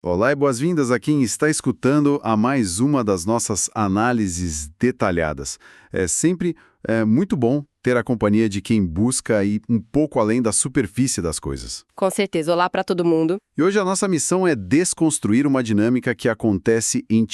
Olá e boas-vindas a quem está escutando a mais uma das nossas análises detalhadas. É sempre muito bom ter a companhia de quem busca ir um pouco além da superfície das coisas. Com certeza. Olá para todo mundo. E hoje a nossa missão é desconstruir uma dinâmica que acontece em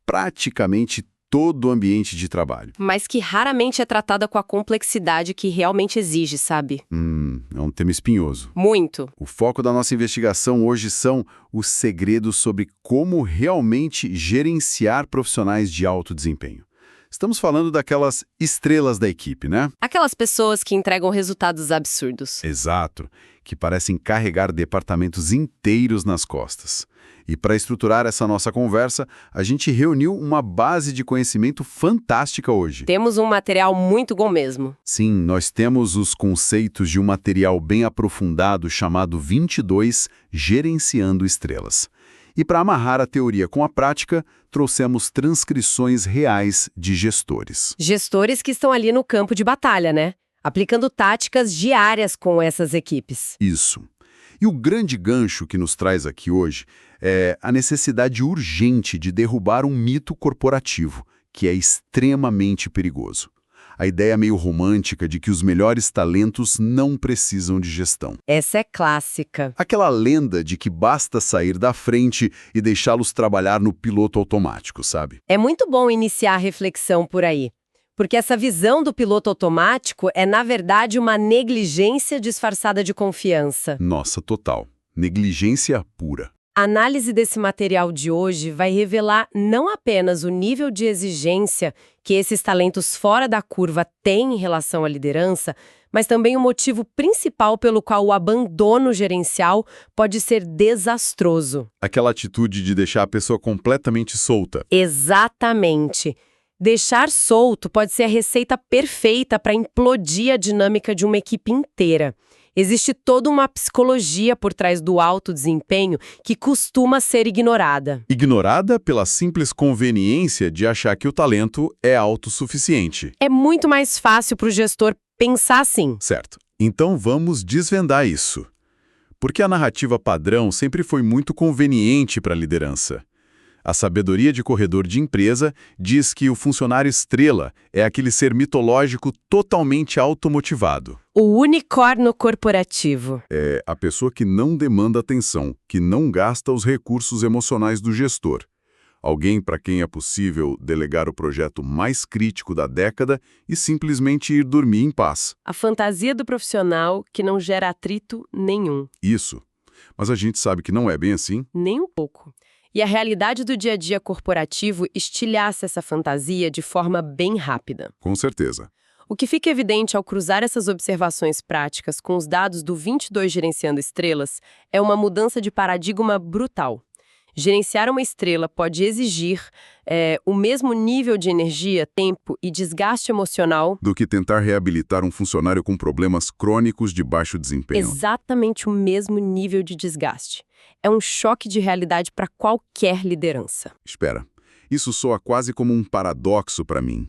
praticamente todo o ambiente de trabalho. Mas que raramente é tratada com a complexidade que realmente exige, sabe? É um tema espinhoso. Muito. O foco da nossa investigação hoje são os segredos sobre como realmente gerenciar profissionais de alto desempenho. Estamos falando daquelas estrelas da equipe, né? Aquelas pessoas que entregam resultados absurdos. Exato, que parecem carregar departamentos inteiros nas costas. E para estruturar essa nossa conversa, a gente reuniu uma base de conhecimento fantástica hoje. Temos um material muito bom mesmo. Sim, nós temos os conceitos de um material bem aprofundado chamado 22 Gerenciando Estrelas. E para amarrar a teoria com a prática, trouxemos transcrições reais de gestores. Gestores que estão ali no campo de batalha, né? Aplicando táticas diárias com essas equipes. Isso. E o grande gancho que nos traz aqui hoje é a necessidade urgente de derrubar um mito corporativo, que é extremamente perigoso. A ideia meio romântica de que os melhores talentos não precisam de gestão. Essa é clássica. Aquela lenda de que basta sair da frente e deixá-los trabalhar no piloto automático, sabe? É muito bom iniciar a reflexão por aí. Porque essa visão do piloto automático é, na verdade, uma negligência disfarçada de confiança. Nossa, total. Negligência pura. A análise desse material de hoje vai revelar não apenas o nível de exigência que esses talentos fora da curva têm em relação à liderança, mas também o motivo principal pelo qual o abandono gerencial pode ser desastroso. Aquela atitude de deixar a pessoa completamente solta. Exatamente. Deixar solto pode ser a receita perfeita para implodir a dinâmica de uma equipe inteira. Existe toda uma psicologia por trás do alto desempenho que costuma ser ignorada. Ignorada pela simples conveniência de achar que o talento é autossuficiente. É muito mais fácil para o gestor pensar assim. Certo. Então vamos desvendar isso. Porque a narrativa padrão sempre foi muito conveniente para a liderança. A sabedoria de corredor de empresa diz que o funcionário estrela é aquele ser mitológico totalmente automotivado. O unicórnio corporativo. É a pessoa que não demanda atenção, que não gasta os recursos emocionais do gestor. Alguém para quem é possível delegar o projeto mais crítico da década e simplesmente ir dormir em paz. A fantasia do profissional que não gera atrito nenhum. Isso. Mas a gente sabe que não é bem assim. Nem um pouco. E a realidade do dia a dia corporativo estilhaça essa fantasia de forma bem rápida. Com certeza. O que fica evidente ao cruzar essas observações práticas com os dados do 22 Gerenciando Estrelas é uma mudança de paradigma brutal. Gerenciar uma estrela pode exigir o mesmo nível de energia, tempo e desgaste emocional do que tentar reabilitar um funcionário com problemas crônicos de baixo desempenho. Exatamente o mesmo nível de desgaste. É um choque de realidade para qualquer liderança. Espera, isso soa quase como um paradoxo para mim.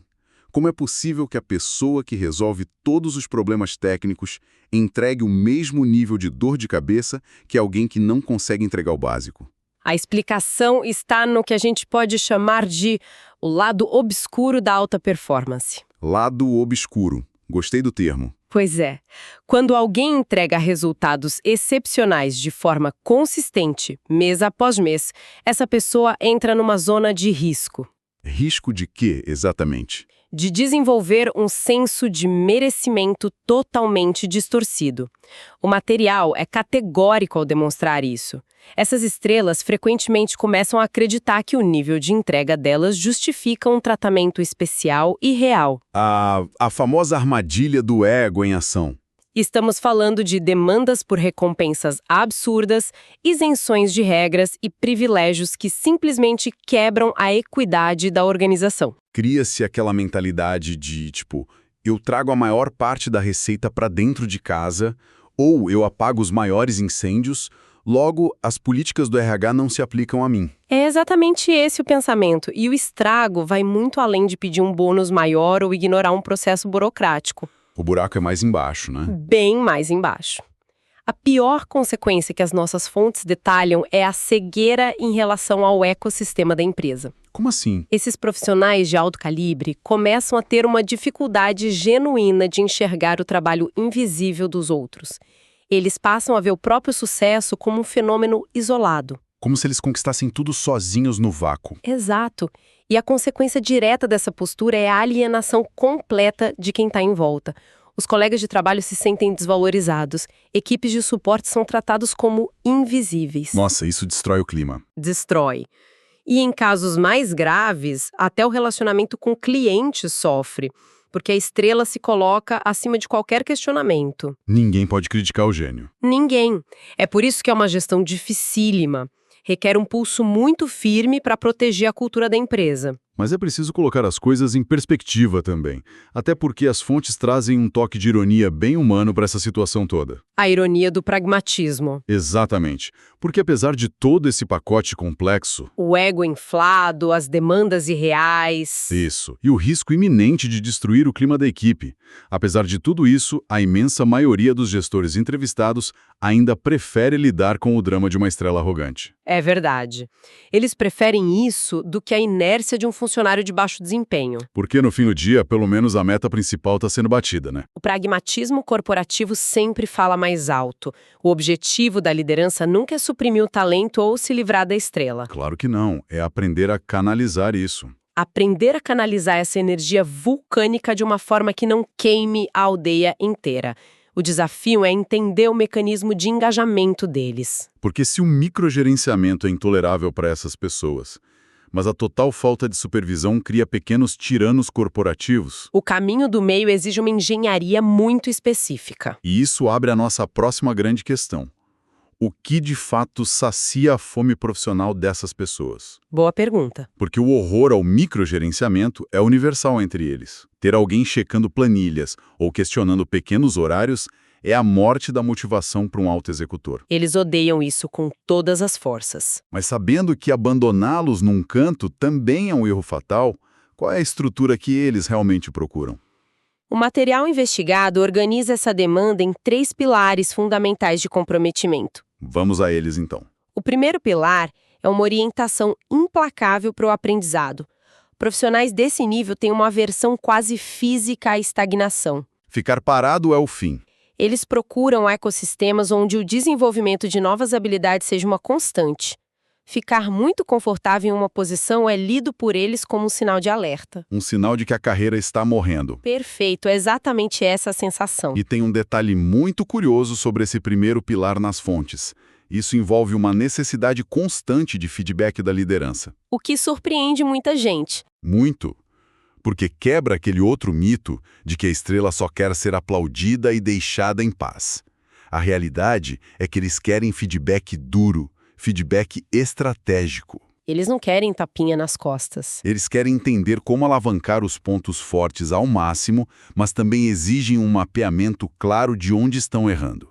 Como é possível que a pessoa que resolve todos os problemas técnicos entregue o mesmo nível de dor de cabeça que alguém que não consegue entregar o básico? A explicação está no que a gente pode chamar de o lado obscuro da alta performance. Lado obscuro. Gostei do termo. Pois é. Quando alguém entrega resultados excepcionais de forma consistente, mês após mês, essa pessoa entra numa zona de risco. Risco de quê, exatamente? De desenvolver um senso de merecimento totalmente distorcido. O material é categórico ao demonstrar isso. Essas estrelas frequentemente começam a acreditar que o nível de entrega delas justifica um tratamento especial e real. A famosa armadilha do ego em ação. Estamos falando de demandas por recompensas absurdas, isenções de regras e privilégios que simplesmente quebram a equidade da organização. Cria-se aquela mentalidade de, eu trago a maior parte da receita para dentro de casa, ou eu apago os maiores incêndios, logo as políticas do RH não se aplicam a mim. É exatamente esse o pensamento, e o estrago vai muito além de pedir um bônus maior ou ignorar um processo burocrático. O buraco é mais embaixo, né? Bem mais embaixo. A pior consequência que as nossas fontes detalham é a cegueira em relação ao ecossistema da empresa. Como assim? Esses profissionais de alto calibre começam a ter uma dificuldade genuína de enxergar o trabalho invisível dos outros. Eles passam a ver o próprio sucesso como um fenômeno isolado. Como se eles conquistassem tudo sozinhos no vácuo. Exato. E a consequência direta dessa postura é a alienação completa de quem está em volta. Os colegas de trabalho se sentem desvalorizados. Equipes de suporte são tratados como invisíveis. Nossa, isso destrói o clima. Destrói. E em casos mais graves, até o relacionamento com o cliente sofre, porque a estrela se coloca acima de qualquer questionamento. Ninguém pode criticar o gênio. Ninguém. É por isso que é uma gestão dificílima. Requer um pulso muito firme para proteger a cultura da empresa. Mas é preciso colocar as coisas em perspectiva também. Até porque as fontes trazem um toque de ironia bem humano para essa situação toda. A ironia do pragmatismo. Exatamente. Porque apesar de todo esse pacote complexo... O ego inflado, as demandas irreais... Isso. E o risco iminente de destruir o clima da equipe. Apesar de tudo isso, a imensa maioria dos gestores entrevistados ainda prefere lidar com o drama de uma estrela arrogante. É verdade. Eles preferem isso do que a inércia de um funcionário de baixo desempenho. Porque no fim do dia, pelo menos a meta principal está sendo batida, né? O pragmatismo corporativo sempre fala mais alto. O objetivo da liderança nunca é suprimir o talento ou se livrar da estrela. Claro que não. É aprender a canalizar isso. Aprender a canalizar essa energia vulcânica de uma forma que não queime a aldeia inteira. O desafio é entender o mecanismo de engajamento deles. Porque se o microgerenciamento é intolerável para essas pessoas, mas a total falta de supervisão cria pequenos tiranos corporativos. O caminho do meio exige uma engenharia muito específica. E isso abre a nossa próxima grande questão. O que de fato sacia a fome profissional dessas pessoas? Boa pergunta. Porque o horror ao microgerenciamento é universal entre eles. Ter alguém checando planilhas ou questionando pequenos horários é a morte da motivação para um alto executor. Eles odeiam isso com todas as forças. Mas sabendo que abandoná-los num canto também é um erro fatal, qual é a estrutura que eles realmente procuram? O material investigado organiza essa demanda em 3 pilares fundamentais de comprometimento. Vamos a eles então. O primeiro pilar é uma orientação implacável para o aprendizado. Profissionais desse nível têm uma aversão quase física à estagnação. Ficar parado é o fim. Eles procuram ecossistemas onde o desenvolvimento de novas habilidades seja uma constante. Ficar muito confortável em uma posição é lido por eles como um sinal de alerta. Um sinal de que a carreira está morrendo. Perfeito, é exatamente essa a sensação. E tem um detalhe muito curioso sobre esse primeiro pilar nas fontes. Isso envolve uma necessidade constante de feedback da liderança. O que surpreende muita gente. Muito. Porque quebra aquele outro mito de que a estrela só quer ser aplaudida e deixada em paz. A realidade é que eles querem feedback duro, feedback estratégico. Eles não querem tapinha nas costas. Eles querem entender como alavancar os pontos fortes ao máximo, mas também exigem um mapeamento claro de onde estão errando,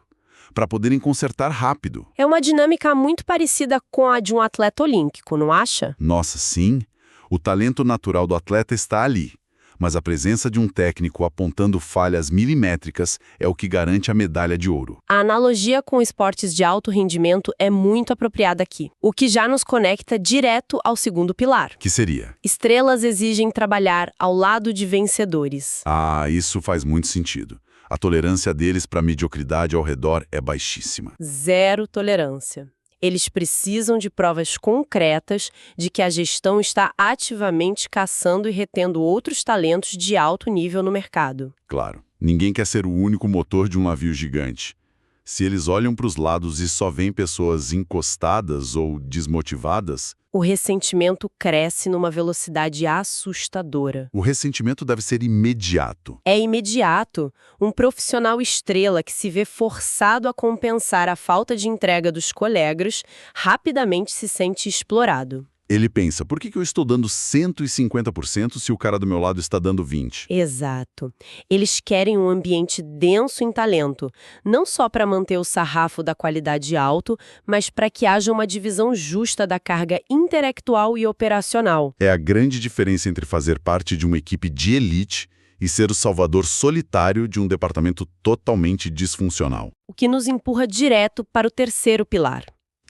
para poderem consertar rápido. É uma dinâmica muito parecida com a de um atleta olímpico, não acha? Nossa, sim. O talento natural do atleta está ali, mas a presença de um técnico apontando falhas milimétricas é o que garante a medalha de ouro. A analogia com esportes de alto rendimento é muito apropriada aqui, o que já nos conecta direto ao segundo pilar. Que seria? Estrelas exigem trabalhar ao lado de vencedores. Ah, isso faz muito sentido. A tolerância deles para a mediocridade ao redor é baixíssima. Zero tolerância. Eles precisam de provas concretas de que a gestão está ativamente caçando e retendo outros talentos de alto nível no mercado. Claro, ninguém quer ser o único motor de um navio gigante. Se eles olham para os lados e só veem pessoas encostadas ou desmotivadas... O ressentimento cresce numa velocidade assustadora. O ressentimento deve ser imediato. É imediato. Um profissional estrela que se vê forçado a compensar a falta de entrega dos colegas rapidamente se sente explorado. Ele pensa, por que eu estou dando 150% se o cara do meu lado está dando 20%? Exato. Eles querem um ambiente denso em talento, não só para manter o sarrafo da qualidade alto, mas para que haja uma divisão justa da carga intelectual e operacional. É a grande diferença entre fazer parte de uma equipe de elite e ser o salvador solitário de um departamento totalmente disfuncional. O que nos empurra direto para o terceiro pilar.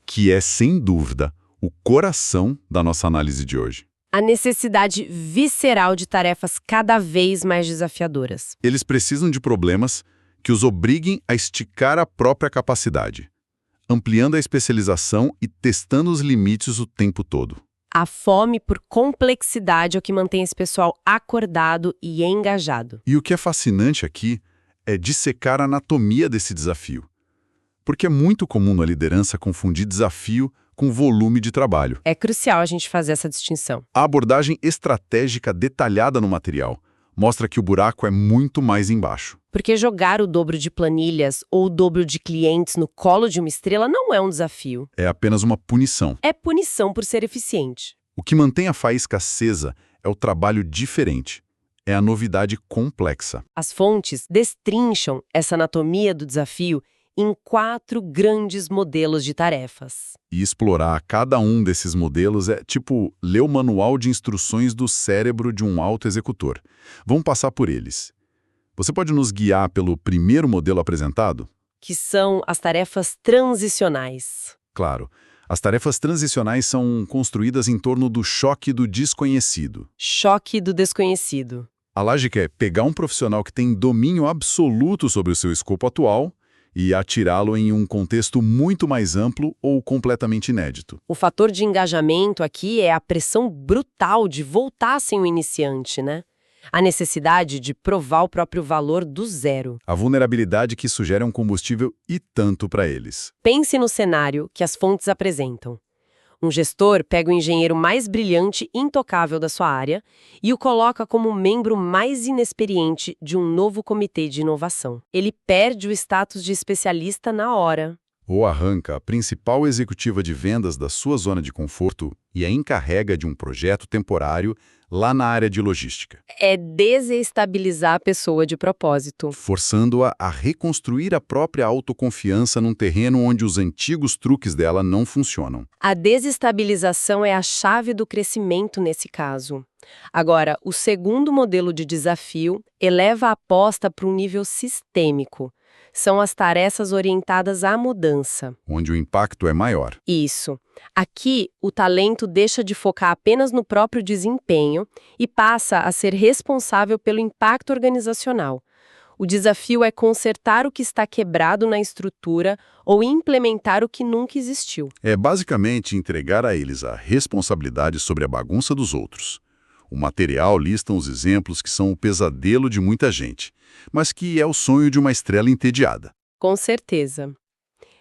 Que é, sem dúvida, o coração da nossa análise de hoje. A necessidade visceral de tarefas cada vez mais desafiadoras. Eles precisam de problemas que os obriguem a esticar a própria capacidade, ampliando a especialização e testando os limites o tempo todo. A fome por complexidade é o que mantém esse pessoal acordado e engajado. E o que é fascinante aqui é dissecar a anatomia desse desafio. Porque é muito comum na liderança confundir desafio com volume de trabalho. É crucial a gente fazer essa distinção. A abordagem estratégica detalhada no material mostra que o buraco é muito mais embaixo. Porque jogar o dobro de planilhas ou o dobro de clientes no colo de uma estrela não é um desafio. É apenas uma punição. É punição por ser eficiente. O que mantém a faísca acesa é o trabalho diferente. É a novidade complexa. As fontes destrincham essa anatomia do desafio em 4 grandes modelos de tarefas. E explorar cada um desses modelos é tipo ler o manual de instruções do cérebro de um autoexecutor. Vamos passar por eles. Você pode nos guiar pelo primeiro modelo apresentado? Que são as tarefas transicionais. Claro. As tarefas transicionais são construídas em torno do choque do desconhecido. Choque do desconhecido. A lógica é pegar um profissional que tem domínio absoluto sobre o seu escopo atual e atirá-lo em um contexto muito mais amplo ou completamente inédito. O fator de engajamento aqui é a pressão brutal de voltar sem o iniciante, né? A necessidade de provar o próprio valor do zero. A vulnerabilidade que sugere um combustível e tanto para eles. Pense no cenário que as fontes apresentam. Um gestor pega o engenheiro mais brilhante e intocável da sua área e o coloca como membro mais inexperiente de um novo comitê de inovação. Ele perde o status de especialista na hora. Ou arranca a principal executiva de vendas da sua zona de conforto e a encarrega de um projeto temporário lá na área de logística. É desestabilizar a pessoa de propósito. Forçando-a a reconstruir a própria autoconfiança num terreno onde os antigos truques dela não funcionam. A desestabilização é a chave do crescimento nesse caso. Agora, o segundo modelo de desafio eleva a aposta para um nível sistêmico. São as tarefas orientadas à mudança. Onde o impacto é maior. Isso. Aqui, o talento deixa de focar apenas no próprio desempenho e passa a ser responsável pelo impacto organizacional. O desafio é consertar o que está quebrado na estrutura ou implementar o que nunca existiu. É basicamente entregar a eles a responsabilidade sobre a bagunça dos outros. O material lista os exemplos que são o pesadelo de muita gente, mas que é o sonho de uma estrela entediada. Com certeza.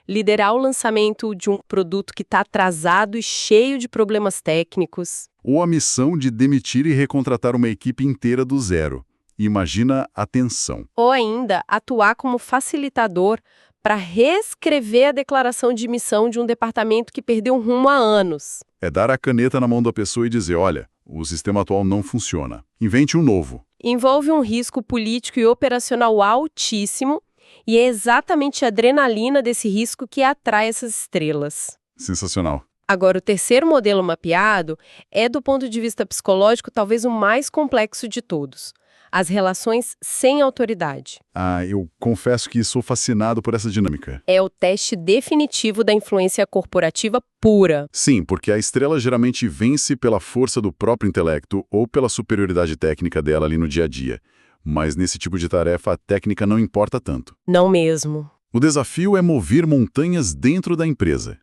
Liderar o lançamento de um produto que está atrasado e cheio de problemas técnicos. Ou a missão de demitir e recontratar uma equipe inteira do zero. Imagina a tensão. Ou ainda, atuar como facilitador para reescrever a declaração de missão de um departamento que perdeu o rumo há anos. É dar a caneta na mão da pessoa e dizer, olha, o sistema atual não funciona. Invente um novo. Envolve um risco político e operacional altíssimo e é exatamente a adrenalina desse risco que atrai essas estrelas. Sensacional. Agora, o terceiro modelo mapeado é, do ponto de vista psicológico, talvez o mais complexo de todos. As relações sem autoridade. Eu confesso que sou fascinado por essa dinâmica. É o teste definitivo da influência corporativa pura. Sim, porque a estrela geralmente vence pela força do próprio intelecto ou pela superioridade técnica dela ali no dia a dia. Mas nesse tipo de tarefa, a técnica não importa tanto. Não mesmo. O desafio é mover montanhas dentro da empresa.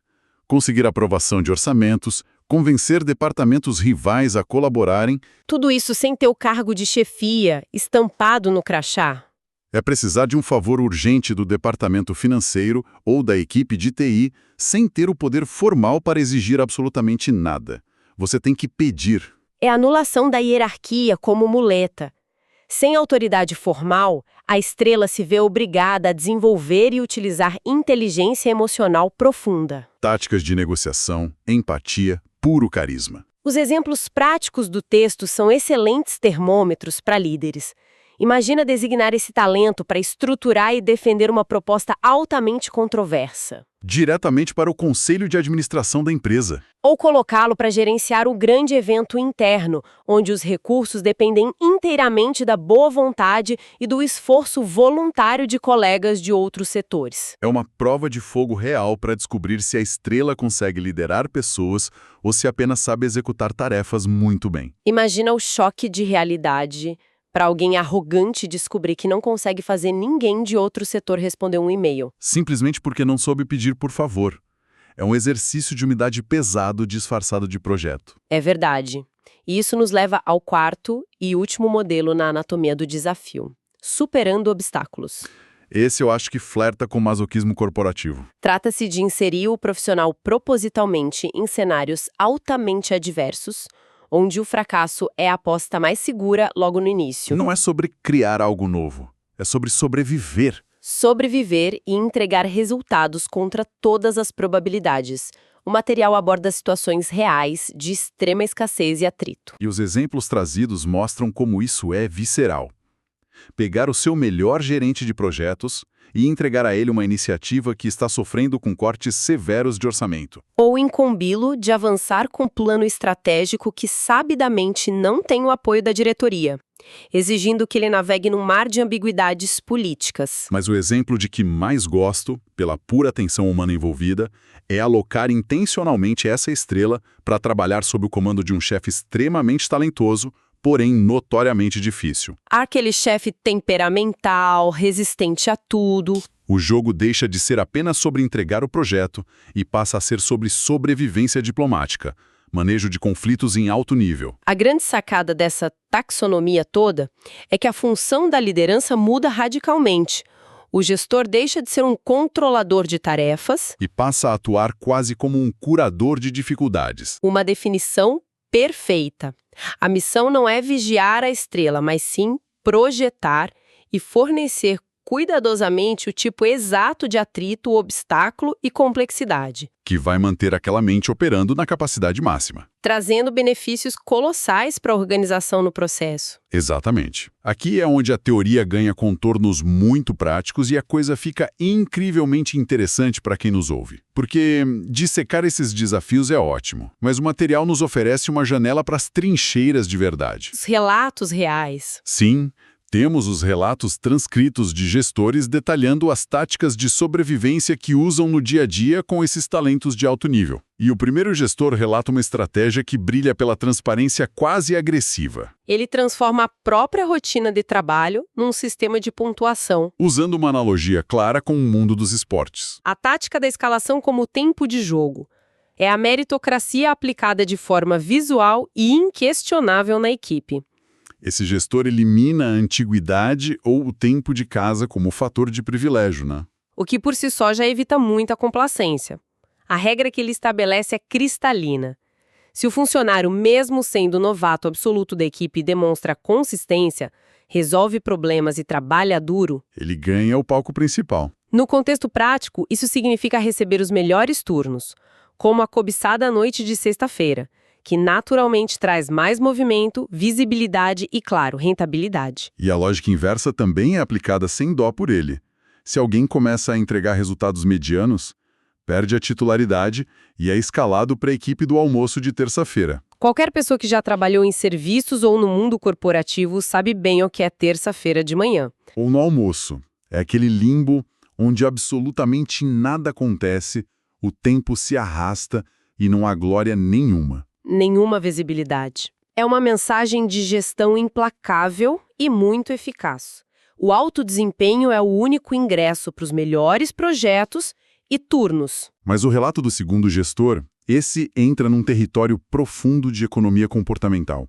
Conseguir aprovação de orçamentos, convencer departamentos rivais a colaborarem. Tudo isso sem ter o cargo de chefia estampado no crachá. É precisar de um favor urgente do departamento financeiro ou da equipe de TI, sem ter o poder formal para exigir absolutamente nada. Você tem que pedir. É a anulação da hierarquia como muleta. Sem autoridade formal, a estrela se vê obrigada a desenvolver e utilizar inteligência emocional profunda. Táticas de negociação, empatia, puro carisma. Os exemplos práticos do texto são excelentes termômetros para líderes. Imagina designar esse talento para estruturar e defender uma proposta altamente controversa. Diretamente para o conselho de administração da empresa. Ou colocá-lo para gerenciar o grande evento interno, onde os recursos dependem inteiramente da boa vontade e do esforço voluntário de colegas de outros setores. É uma prova de fogo real para descobrir se a estrela consegue liderar pessoas ou se apenas sabe executar tarefas muito bem. Imagina o choque de realidade para alguém arrogante descobrir que não consegue fazer ninguém de outro setor responder um e-mail. Simplesmente porque não soube pedir por favor. É um exercício de umidade pesado disfarçado de projeto. É verdade. E isso nos leva ao quarto e último modelo na anatomia do desafio: superando obstáculos. Esse eu acho que flerta com masoquismo corporativo. Trata-se de inserir o profissional propositalmente em cenários altamente adversos, onde o fracasso é a aposta mais segura logo no início. Não é sobre criar algo novo, é sobre sobreviver. Sobreviver e entregar resultados contra todas as probabilidades. O material aborda situações reais de extrema escassez e atrito. E os exemplos trazidos mostram como isso é visceral. Pegar o seu melhor gerente de projetos e entregar a ele uma iniciativa que está sofrendo com cortes severos de orçamento. Ou incumbi-lo de avançar com um plano estratégico que sabidamente não tem o apoio da diretoria, exigindo que ele navegue num mar de ambiguidades políticas. Mas o exemplo de que mais gosto, pela pura atenção humana envolvida, é alocar intencionalmente essa estrela para trabalhar sob o comando de um chefe extremamente talentoso, porém notoriamente difícil. Aquele chefe temperamental, resistente a tudo. O jogo deixa de ser apenas sobre entregar o projeto e passa a ser sobre sobrevivência diplomática, manejo de conflitos em alto nível. A grande sacada dessa taxonomia toda é que a função da liderança muda radicalmente. O gestor deixa de ser um controlador de tarefas E passa a atuar quase como um curador de dificuldades. uma definição perfeita. A missão não é vigiar a estrela, mas sim projetar e fornecer cuidadosamente o tipo exato de atrito, obstáculo e complexidade, Que vai manter aquela mente operando na capacidade máxima. trazendo benefícios colossais para a organização no processo. Exatamente. Aqui é onde a teoria ganha contornos muito práticos e a coisa fica incrivelmente interessante para quem nos ouve. Porque dissecar esses desafios é ótimo, mas o material nos oferece uma janela para as trincheiras de verdade. Os relatos reais. Sim, temos os relatos transcritos de gestores detalhando as táticas de sobrevivência que usam no dia a dia com esses talentos de alto nível. E o primeiro gestor relata uma estratégia que brilha pela transparência quase agressiva, Ele transforma a própria rotina de trabalho num sistema de pontuação. usando uma analogia clara com o mundo dos esportes. A tática da escalação como tempo de jogo. É a meritocracia aplicada de forma visual e inquestionável na equipe. Esse gestor elimina a antiguidade ou o tempo de casa como fator de privilégio, né? O que por si só já evita muita complacência. A regra que ele estabelece é cristalina. Se o funcionário, mesmo sendo novato absoluto da equipe, demonstra consistência, resolve problemas e trabalha duro, Ele ganha o palco principal. no contexto prático, isso significa receber os melhores turnos, como a cobiçada noite de sexta-feira, que naturalmente traz mais movimento, visibilidade e, claro, rentabilidade. E a lógica inversa também é aplicada sem dó por ele. Se alguém começa a entregar resultados medianos, perde a titularidade e é escalado para a equipe do almoço de terça-feira. Qualquer pessoa que já trabalhou em serviços ou no mundo corporativo sabe bem o que é terça-feira de manhã. Ou no almoço. É aquele limbo onde absolutamente nada acontece, o tempo se arrasta e não há glória nenhuma. Nenhuma visibilidade. É uma mensagem de gestão implacável e muito eficaz. O alto desempenho é o único ingresso para os melhores projetos e turnos. Mas o relato do segundo gestor, esse entra num território profundo de economia comportamental.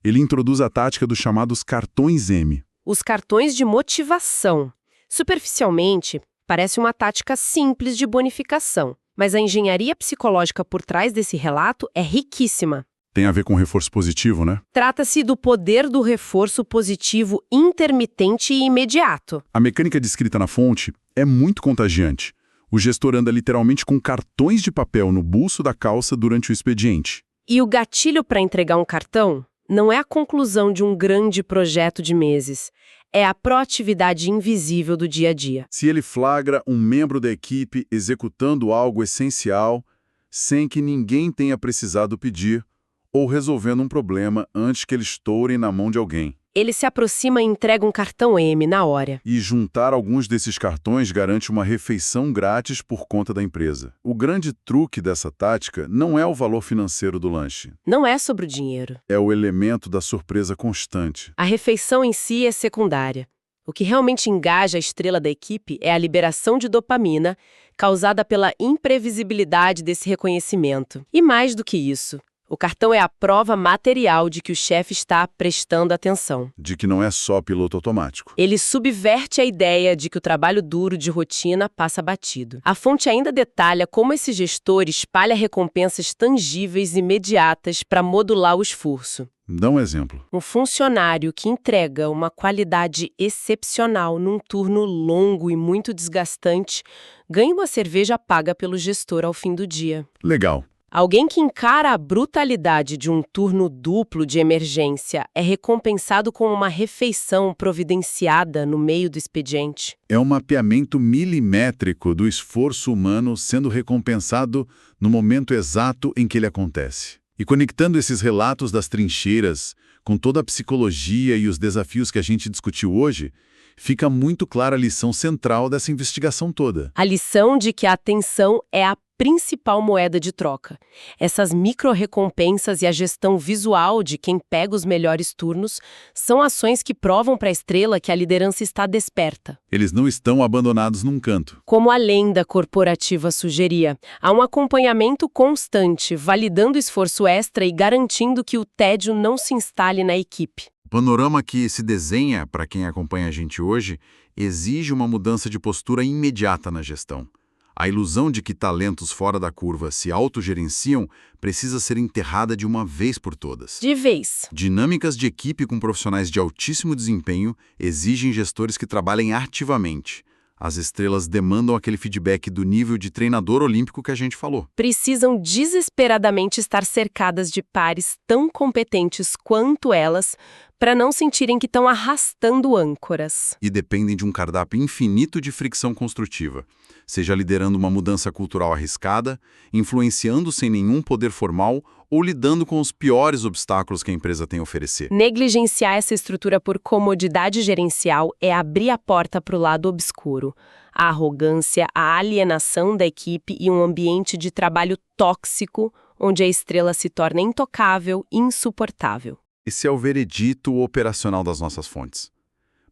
Ele introduz a tática dos chamados cartões M. Os cartões de motivação. Superficialmente, parece uma tática simples de bonificação, mas a engenharia psicológica por trás desse relato é riquíssima. Tem a ver com reforço positivo, né? Trata-se do poder do reforço positivo intermitente e imediato. A mecânica descrita na fonte é muito contagiante. O gestor anda literalmente com cartões de papel no bolso da calça durante o expediente. E o gatilho para entregar um cartão não é a conclusão de um grande projeto de meses. é a proatividade invisível do dia a dia. Se ele flagra um membro da equipe executando algo essencial, sem que ninguém tenha precisado pedir, ou resolvendo um problema antes que ele estoure na mão de alguém. Ele se aproxima e entrega um cartão M na hora. E juntar alguns desses cartões garante uma refeição grátis por conta da empresa. O grande truque dessa tática não é o valor financeiro do lanche. Não é sobre o dinheiro. É o elemento da surpresa constante. A refeição em si é secundária. O que realmente engaja a estrela da equipe é a liberação de dopamina, causada pela imprevisibilidade desse reconhecimento. E mais do que isso, o cartão é a prova material de que o chefe está prestando atenção. De que não é só piloto automático. Ele subverte a ideia de que o trabalho duro de rotina passa batido. A fonte ainda detalha como esse gestor espalha recompensas tangíveis e imediatas para modular o esforço. Dá um exemplo. Um funcionário que entrega uma qualidade excepcional num turno longo e muito desgastante ganha uma cerveja paga pelo gestor ao fim do dia. Legal. Alguém que encara a brutalidade de um turno duplo de emergência é recompensado com uma refeição providenciada no meio do expediente. É um mapeamento milimétrico do esforço humano sendo recompensado no momento exato em que ele acontece. E conectando esses relatos das trincheiras com toda a psicologia e os desafios que a gente discutiu hoje, fica muito clara a lição central dessa investigação toda. A lição de que a atenção é a principal moeda de troca. Essas micro-recompensas e a gestão visual de quem pega os melhores turnos são ações que provam para a estrela que a liderança está desperta. Eles não estão abandonados num canto. Como a lenda corporativa sugeria, há um acompanhamento constante, validando o esforço extra e garantindo que o tédio não se instale na equipe. O panorama que se desenha para quem acompanha a gente hoje exige uma mudança de postura imediata na gestão. A ilusão de que talentos fora da curva se autogerenciam precisa ser enterrada de uma vez por todas. De vez. Dinâmicas de equipe com profissionais de altíssimo desempenho exigem gestores que trabalhem ativamente. As estrelas demandam aquele feedback do nível de treinador olímpico que a gente falou. Precisam desesperadamente estar cercadas de pares tão competentes quanto elas para não sentirem que estão arrastando âncoras. E dependem de um cardápio infinito de fricção construtiva, seja liderando uma mudança cultural arriscada, influenciando sem nenhum poder formal ou lidando com os piores obstáculos que a empresa tem a oferecer. Negligenciar essa estrutura por comodidade gerencial é abrir a porta para o lado obscuro. A arrogância, a alienação da equipe e um ambiente de trabalho tóxico, onde a estrela se torna intocável e insuportável. Esse é o veredito operacional das nossas fontes.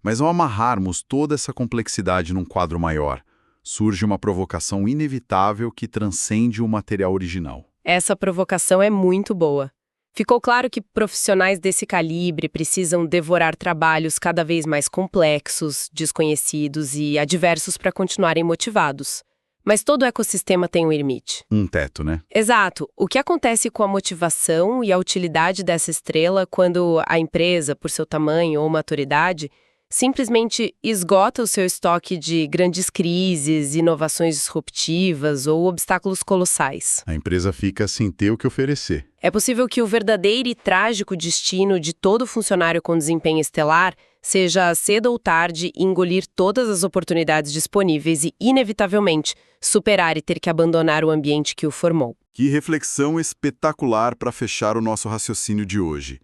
Mas ao amarrarmos toda essa complexidade num quadro maior, surge uma provocação inevitável que transcende o material original. Essa provocação é muito boa. Ficou claro que profissionais desse calibre precisam devorar trabalhos cada vez mais complexos, desconhecidos e adversos para continuarem motivados. Mas todo ecossistema tem um limite. Um teto, né? Exato. O que acontece com a motivação e a utilidade dessa estrela quando a empresa, por seu tamanho ou maturidade, simplesmente esgota o seu estoque de grandes crises, inovações disruptivas ou obstáculos colossais? A empresa fica sem ter o que oferecer. É possível que o verdadeiro e trágico destino de todo funcionário com desempenho estelar seja, cedo ou tarde, engolir todas as oportunidades disponíveis e, inevitavelmente, superar e ter que abandonar o ambiente que o formou. Que reflexão espetacular para fechar o nosso raciocínio de hoje.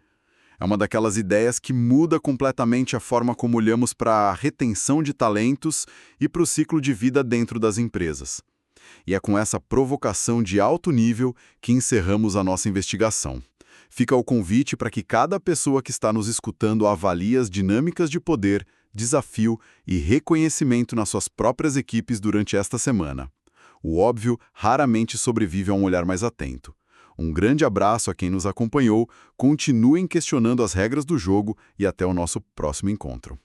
É uma daquelas ideias que muda completamente a forma como olhamos para a retenção de talentos e para o ciclo de vida dentro das empresas. E é com essa provocação de alto nível que encerramos a nossa investigação. Fica o convite para que cada pessoa que está nos escutando avalie as dinâmicas de poder, desafio e reconhecimento nas suas próprias equipes durante esta semana. O óbvio raramente sobrevive a um olhar mais atento. Um grande abraço a quem nos acompanhou, continuem questionando as regras do jogo e até o nosso próximo encontro.